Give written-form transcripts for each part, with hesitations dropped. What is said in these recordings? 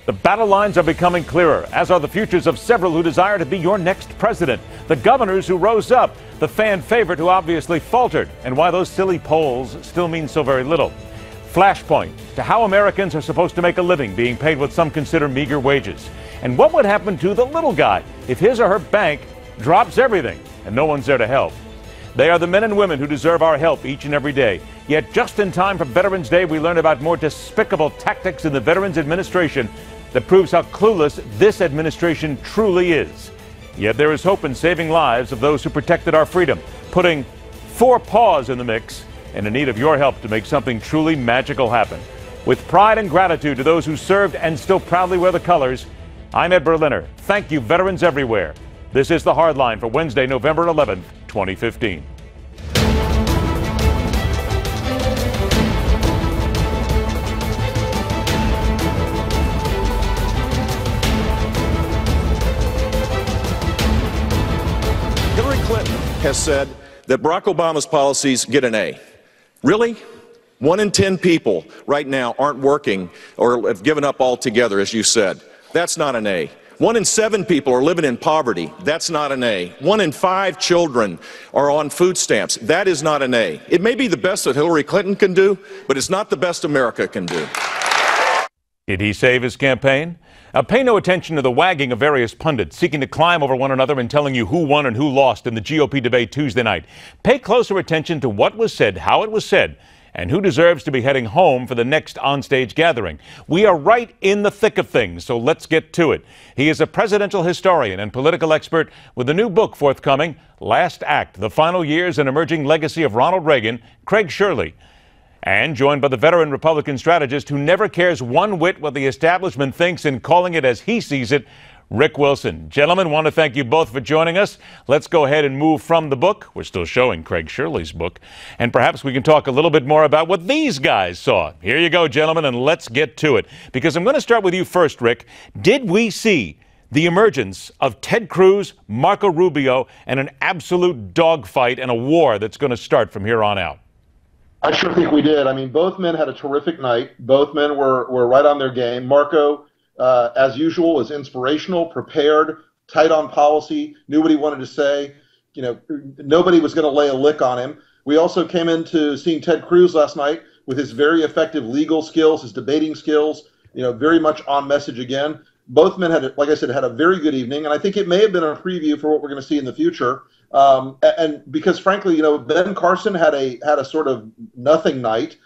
The battle lines are becoming clearer, as are the futures of several who desire to be your next president. The governors who rose up, the fan favorite who obviously faltered, and why those silly polls still mean so very little. Flashpoint to how Americans are supposed to make a living being paid what some consider meager wages. And what would happen to the little guy if his or her bank drops everything and no one's there to help? They are the men and women who deserve our help each and every day. Yet just in time for Veterans Day, we learn about more despicable tactics in the Veterans Administration that proves how clueless this administration truly is. Yet there is hope in saving lives of those who protected our freedom, putting 4 paws in the mix and in need of your help to make something truly magical happen. With pride and gratitude to those who served and still proudly wear the colors, I'm Ed Berliner. Thank you, veterans everywhere. This is The Hardline for Wednesday, November 11th, 2015. Hillary Clinton has said that Barack Obama's policies get an A. Really? 1 in 10 people right now aren't working or have given up altogether, as you said. That's not an A. 1 in 7 people are living in poverty. That's not an A. 1 in 5 children are on food stamps. That is not an A. It may be the best that Hillary Clinton can do, but it's not the best America can do. Did he save his campaign? Pay no attention to the wagging of various pundits seeking to climb over one another and telling you who won and who lost in the GOP debate Tuesday night. Pay closer attention to what was said, how it was said, and who deserves to be heading home for the next onstage gathering. We are right in the thick of things, so let's get to it. He is a presidential historian and political expert with a new book forthcoming, Last Act, The Final Years and Emerging Legacy of Ronald Reagan, Craig Shirley. And joined by the veteran Republican strategist who never cares one whit what the establishment thinks and calling it as he sees it, Rick Wilson. Gentlemen, want to thank you both for joining us. Let's go ahead and move from the book. We're still showing Craig Shirley's book. And perhaps we can talk a little bit more about what these guys saw. Here you go, gentlemen, and let's get to it. Because I'm going to start with you first, Rick. Did we see the emergence of Ted Cruz, Marco Rubio, and an absolute dogfight and a war that's going to start from here on out? I sure think we did. I mean, both men had a terrific night. Both men were right on their game. Marco, as usual, was inspirational, prepared, tight on policy, knew what he wanted to say. You know, nobody was going to lay a lick on him. We also came into seeing Ted Cruz last night with his very effective legal skills, his debating skills, you know, very much on message again. Both men had, like I said, had a very good evening, and I think it may have been a preview for what we're going to see in the future. And because, frankly, you know, Ben Carson had a sort of nothing night.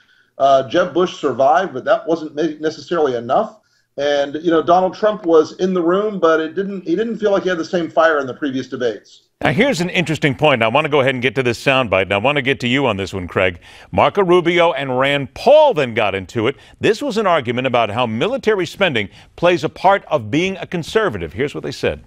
Jeb Bush survived, but that wasn't necessarily enough. And, you know, Donald Trump was in the room, but he didn't feel like he had the same fire in the previous debates. Now, here's an interesting point. I want to go ahead and get to this soundbite, and I want to get to you on this one, Craig. Marco Rubio and Rand Paul then got into it. This was an argument about how military spending plays a part of being a conservative. Here's what they said.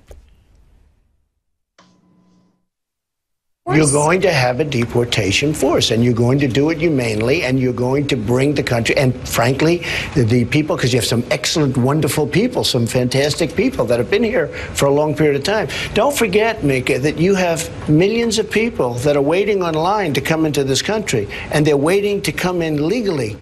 You're going to have a deportation force, and you're going to do it humanely, and you're going to bring the country, and frankly, the people, because you have some excellent, wonderful people, some fantastic people that have been here for a long period of time. Don't forget, Mika, that you have millions of people that are waiting online to come into this country, and they're waiting to come in legally.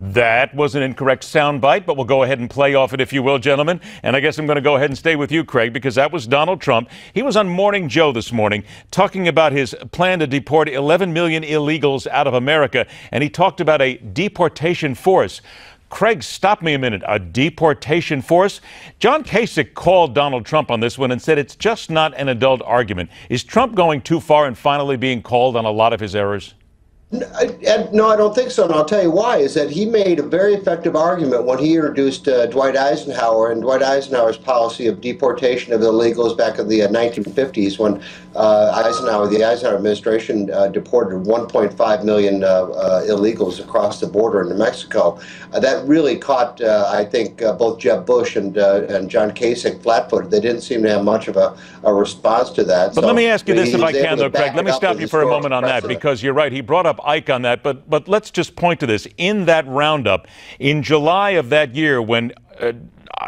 That was an incorrect soundbite, but we'll go ahead and play off it, if you will, gentlemen. And I guess I'm going to go ahead and stay with you, Craig, because that was Donald Trump. He was on Morning Joe this morning talking about his plan to deport 11 million illegals out of America, and he talked about a deportation force. Craig, stop me a minute. A deportation force? John Kasich called Donald Trump on this one and said it's just not an adult argument. Is Trump going too far and finally being called on a lot of his errors? No, I don't think so, and I'll tell you why. Is that he made a very effective argument when he introduced Dwight Eisenhower and Dwight Eisenhower's policy of deportation of illegals back in the 1950s, when the Eisenhower administration deported 1.5 million illegals across the border into Mexico. That really caught, I think, both Jeb Bush and John Kasich flat-footed. They didn't seem to have much of a response to that. But let me ask you this, if I can, though, Craig. Let me stop you for a moment on that, because you're right. He brought up Ike on that, but let's just point to this. In that roundup, in July of that year, when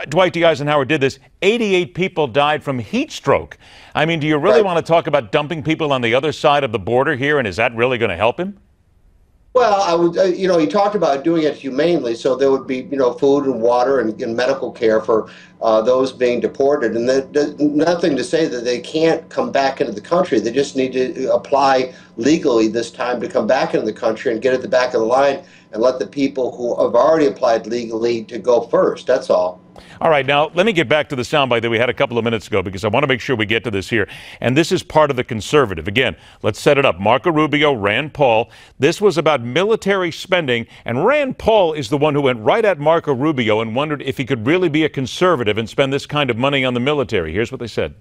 Dwight D. Eisenhower did this, 88 people died from heat stroke. I mean, do you really want to talk about dumping people on the other side of the border here, and is that really going to help him? Well, I would, he talked about doing it humanely, so there would be, food and water and medical care for those being deported. And there's nothing to say that they can't come back into the country. They just need to apply legally this time to come back into the country and get at the back of the line and let the people who have already applied legally to go first. That's all. All right, now let me get back to the soundbite that we had a couple of minutes ago because I want to make sure we get to this here. And this is part of the conservative. Again, let's set it up. Marco Rubio, Rand Paul. This was about military spending, and Rand Paul is the one who went right at Marco Rubio and wondered if he could really be a conservative and spend this kind of money on the military. Here's what they said.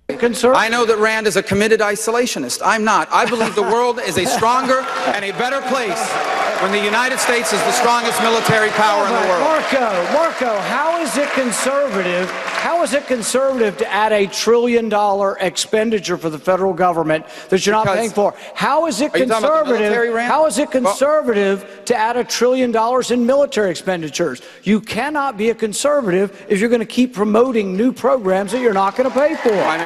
I know that Rand is a committed isolationist. I'm not. I believe the world is a stronger and a better place when the United States is the strongest military power in the world. Marco, how is it conservative? How is it conservative to add $1 trillion expenditure for the federal government that you're not paying for? How is it conservative? How is it conservative to add $1 trillion in military expenditures? You cannot be a conservative if you're going to keep promoting new programs that you're not going to pay for.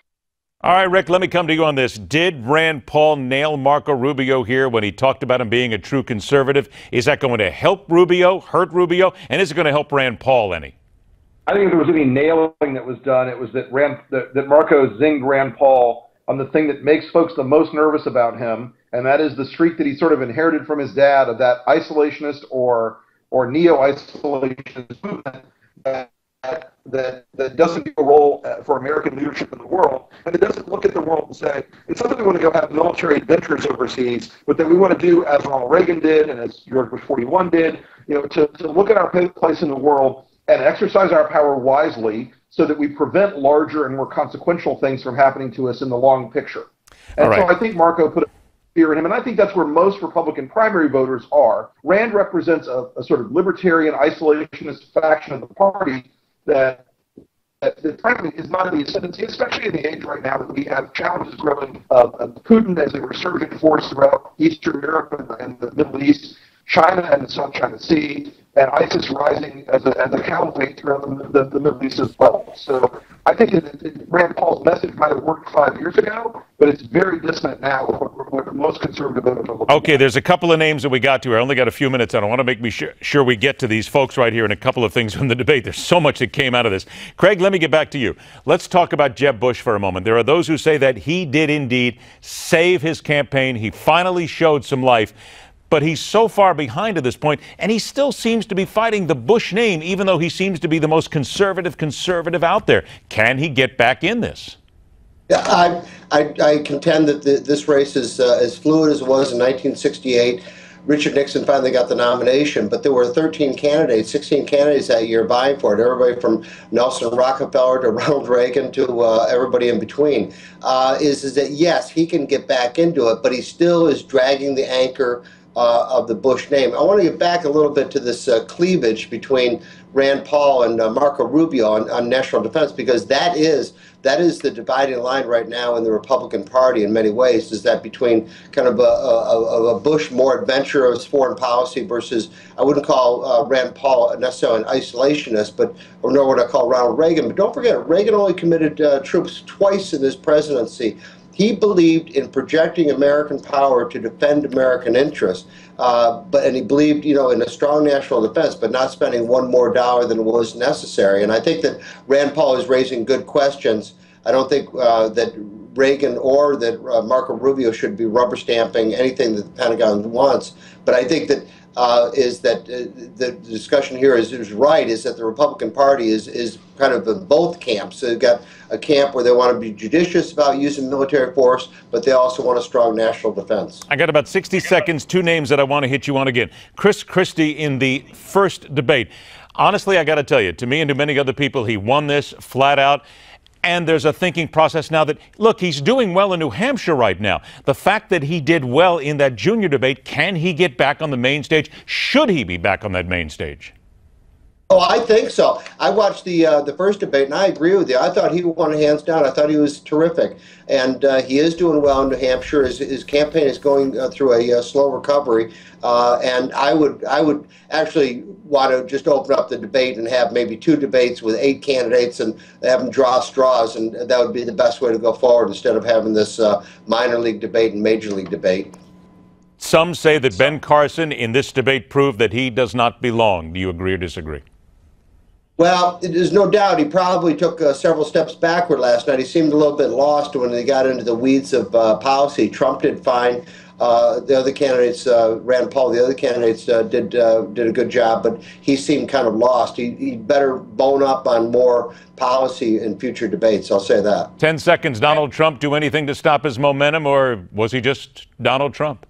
All right, Rick, let me come to you on this. Did Rand Paul nail Marco Rubio here when he talked about him being a true conservative? Is that going to help Rubio, hurt Rubio, and is it going to help Rand Paul any? I think if there was any nailing that was done, it was that Marco zinged Rand Paul on the thing that makes folks the most nervous about him, and that is the streak that he sort of inherited from his dad of that isolationist or neo-isolationist movement that doesn't do a role for American leadership in the world, and it doesn't look at the world and say, it's something we want to go have military adventures overseas, but that we want to do as Ronald Reagan did and as George Bush 41 did, to look at our place in the world and exercise our power wisely so that we prevent larger and more consequential things from happening to us in the long picture. And so I think Marco put fear in him, and I think that's where most Republican primary voters are. Rand represents a sort of libertarian, isolationist faction of the party that frankly is not in the ascendancy, especially in the age right now that we have challenges growing of Putin as a resurgent force throughout Eastern Europe and the Middle East, China and the South China Sea, and ISIS rising as a caliphate throughout the Middle East as well. So I think Rand Paul's message might have worked 5 years ago, but it's very dissonant now with what most conservative voters are looking Okay, there's a couple of names that we got to. I only got a few minutes, and I want to make sure we get to these folks right here and a couple of things from the debate. There's so much that came out of this. Craig, let me get back to you. Let's talk about Jeb Bush for a moment. There are those who say that he did indeed save his campaign. He finally showed some life. But he's so far behind at this point, and he still seems to be fighting the Bush name, even though he seems to be the most conservative out there. Can he get back in this? Yeah, I contend that this race is as fluid as it was in 1968. Richard Nixon finally got the nomination, but there were 16 candidates that year vying for it, everybody from Nelson Rockefeller to Ronald Reagan to everybody in between, is that yes, he can get back into it, but he still is dragging the anchor of the Bush name. I want to get back a little bit to this cleavage between Rand Paul and Marco Rubio on national defense, because that is the dividing line right now in the Republican Party in many ways, is that between kind of a Bush more adventurous foreign policy versus, I wouldn't call Rand Paul necessarily an isolationist, nor would I call Ronald Reagan. But don't forget, Reagan only committed troops twice in his presidency. He believed in projecting American power to defend American interests, and he believed, in a strong national defense, but not spending one more dollar than was necessary. And I think that Rand Paul is raising good questions. I don't think that Reagan or that Marco Rubio should be rubber stamping anything that the Pentagon wants. But I think that the discussion here is right, is that the Republican Party is kind of in both camps. They've got a camp where they want to be judicious about using military force, but they also want a strong national defense. I got about 60 seconds, two names that I want to hit you on again. Chris Christie in the first debate. Honestly, I got to tell you, to me and to many other people, he won this flat out. And there's a thinking process now that, look, he's doing well in New Hampshire right now. The fact that he did well in that junior debate, can he get back on the main stage? Should he be back on that main stage? Oh, I think so. I watched the first debate, and I agree with you. I thought he won hands down. I thought he was terrific, and he is doing well in New Hampshire. His campaign is going through a slow recovery, and I would actually want to just open up the debate and have maybe 2 debates with 8 candidates and have them draw straws, and that would be the best way to go forward instead of having this minor league debate and major league debate. Some say that Ben Carson in this debate proved that he does not belong. Do you agree or disagree? Well, there's no doubt he probably took several steps backward last night. He seemed a little bit lost when they got into the weeds of policy. Trump did fine. The other candidates, Rand Paul, the other candidates did a good job, but he seemed kind of lost. He better bone up on more policy in future debates. I'll say that. 10 seconds. Donald Trump do anything to stop his momentum, or was he just Donald Trump?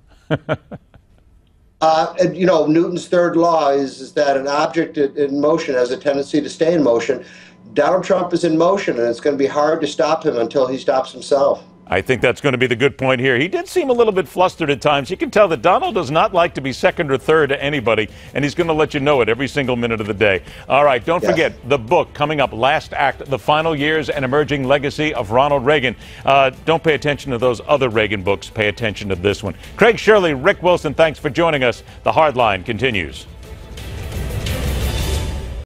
You know, Newton's third law is that an object in motion has a tendency to stay in motion. Donald Trump is in motion, and it's going to be hard to stop him until he stops himself. I think that's going to be the good point here. He did seem a little bit flustered at times. You can tell that Donald does not like to be second or third to anybody, and he's going to let you know it every single minute of the day. All right, don't forget the book coming up, Last Act, The Final Years and Emerging Legacy of Ronald Reagan. Don't pay attention to those other Reagan books. Pay attention to this one. Craig, Shirley, Rick Wilson, thanks for joining us. The Hard Line continues.